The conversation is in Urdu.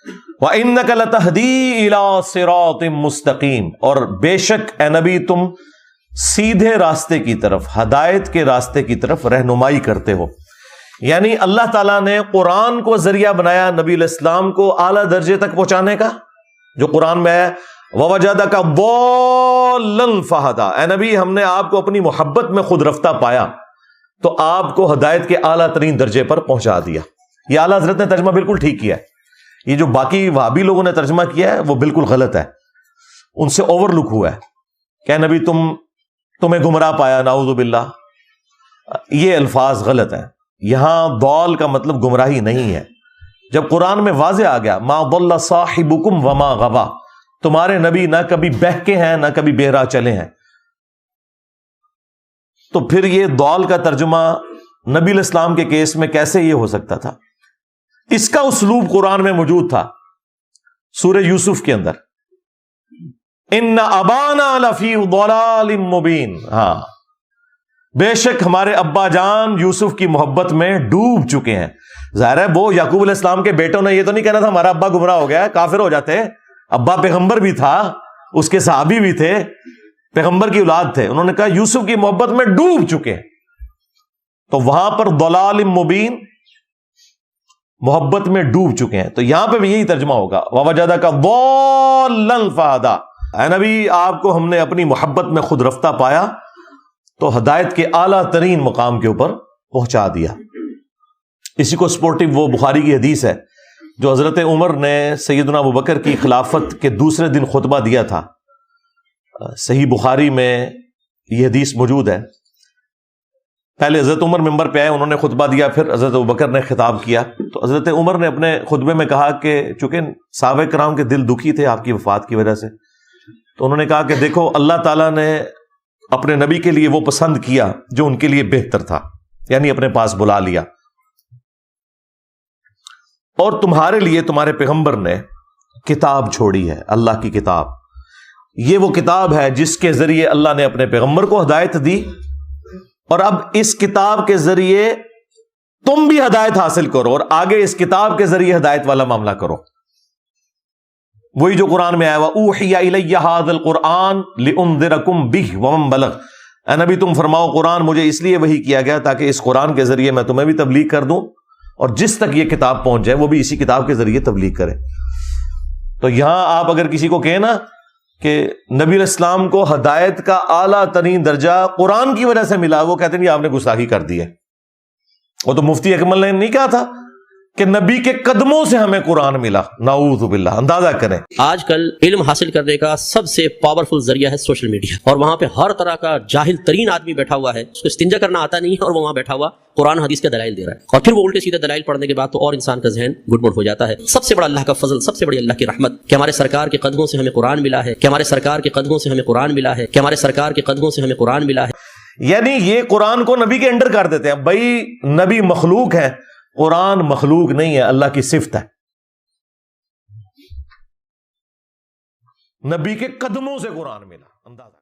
وَإِنَّكَ لَتَهْدِي إِلَىٰ صِرَاطٍ مُسْتَقِيمٍ، اور بے شک اے نبی تم سیدھے راستے کی طرف، ہدایت کے راستے کی طرف رہنمائی کرتے ہو۔ یعنی اللہ تعالیٰ نے قرآن کو ذریعہ بنایا نبی علیہ السلام کو اعلیٰ درجے تک پہنچانے کا، جو قرآن میں ہے وَوَجَدَكَ ضَالًّا فَهَدَىٰ، اے نبی ہم نے آپ کو اپنی محبت میں خود رفتہ پایا تو آپ کو ہدایت کے اعلیٰ ترین درجے پر پہنچا دیا۔ یہ اعلیٰ حضرت نے ترجمہ بالکل ٹھیک کیا ہے، یہ جو باقی وہابی لوگوں نے ترجمہ کیا ہے وہ بالکل غلط ہے، ان سے اوور لک ہوا ہے کہ نبی تمہیں گمراہ پایا، نعوذ باللہ، یہ الفاظ غلط ہیں۔ یہاں ضال کا مطلب گمراہی نہیں ہے، جب قرآن میں واضح آ گیا ما ضل صاحبکم وما غوا، تمہارے نبی نہ کبھی بہکے ہیں نہ کبھی بے راہ چلے ہیں، تو پھر یہ ضال کا ترجمہ نبی علیہ السلام کے کیس میں کیسے یہ ہو سکتا تھا؟ اس کا اسلوب قرآن میں موجود تھا سورہ یوسف کے اندر، ان ابانا لفی ضلال مبین، ہاں بے شک ہمارے ابا جان یوسف کی محبت میں ڈوب چکے ہیں۔ ظاہر ہے وہ یعقوب علیہ السلام کے بیٹوں نے یہ تو نہیں کہنا تھا ہمارا ابا گمراہ ہو گیا ہے، کافر ہو جاتے، ابا پیغمبر بھی تھا، اس کے صحابی بھی تھے، پیغمبر کی اولاد تھے، انہوں نے کہا یوسف کی محبت میں ڈوب چکے ہیں، تو وہاں پر ضلال مبین محبت میں ڈوب چکے ہیں، تو یہاں پہ بھی یہی ترجمہ ہوگا وَوَجَدَكَ ضَالًّا فَهَدَىٰ، اے نبی آپ کو ہم نے اپنی محبت میں خود رفتہ پایا تو ہدایت کے اعلیٰ ترین مقام کے اوپر پہنچا دیا۔ اسی کو سپورٹو وہ بخاری کی حدیث ہے جو حضرت عمر نے سیدنا ابوبکر کی خلافت کے دوسرے دن خطبہ دیا تھا، صحیح بخاری میں یہ حدیث موجود ہے۔ پہلے حضرت عمر ممبر پہ آئے، انہوں نے خطبہ دیا، پھر حضرت ابوبکر نے خطاب کیا، تو حضرت عمر نے اپنے خطبے میں کہا کہ چونکہ صحابہ کرام کے دل دکھی تھے آپ کی وفات کی وجہ سے، تو انہوں نے کہا کہ دیکھو اللہ تعالیٰ نے اپنے نبی کے لیے وہ پسند کیا جو ان کے لیے بہتر تھا، یعنی اپنے پاس بلا لیا، اور تمہارے لیے تمہارے پیغمبر نے کتاب چھوڑی ہے، اللہ کی کتاب، یہ وہ کتاب ہے جس کے ذریعے اللہ نے اپنے پیغمبر کو ہدایت دی، اور اب اس کتاب کے ذریعے تم بھی ہدایت حاصل کرو اور آگے اس کتاب کے ذریعے ہدایت والا معاملہ کرو۔ وہی جو قرآن میں آیا وَأُوحِيَ إِلَيَّ هَذَا الْقُرْآنُ لِأُنذِرَكُم بِهِ وَمَن بَلَغَ، اے نبی تم فرماؤ قرآن مجھے اس لیے وحی کیا گیا تاکہ اس قرآن کے ذریعے میں تمہیں بھی تبلیغ کر دوں اور جس تک یہ کتاب پہنچ جائے وہ بھی اسی کتاب کے ذریعے تبلیغ کرے۔ تو یہاں آپ اگر کسی کو کہیں نا کہ نبی علیہ السلام کو ہدایت کا اعلیٰ ترین درجہ قرآن کی وجہ سے ملا، وہ کہتے ہیں آپ نے گستاخی کر دی ہے۔ وہ تو مفتی اکمل نے نہیں کہا تھا کہ نبی کے قدموں سے ہمیں قرآن ملا، نعوذ باللہ، اندازہ کریں۔ آج کل علم حاصل کرنے کا سب سے پاورفل ذریعہ ہے سوشل میڈیا، اور وہاں پہ ہر طرح کا جاہل ترین آدمی بیٹھا ہوا ہے، اس کو استنجا کرنا آتا نہیں ہے، اور وہ وہاں بیٹھا ہوا قرآن حدیث کے دلائل دے رہا ہے، اور پھر وہ الٹے سیدھے دلائل پڑھنے کے بعد تو اور انسان کا ذہن گڈ مڈ ہو جاتا ہے۔ سب سے بڑا اللہ کا فضل، سب سے بڑی اللہ کی رحمت کہ ہمارے سرکار کے قدموں سے ہمیں قرآن ملا ہے، کہ ہمارے سرکار کے قدموں سے ہمیں قرآن ملا ہے، کہ ہمارے سرکار کے قدموں سے ہمیں قرآن ملا ہے۔ یعنی یہ قرآن کو نبی کے انڈر کر دیتے ہیں، بھائی نبی مخلوق ہے، قرآن مخلوق نہیں ہے، اللہ کی صفت ہے۔ نبی کے قدموں سے قرآن ملا، اندازہ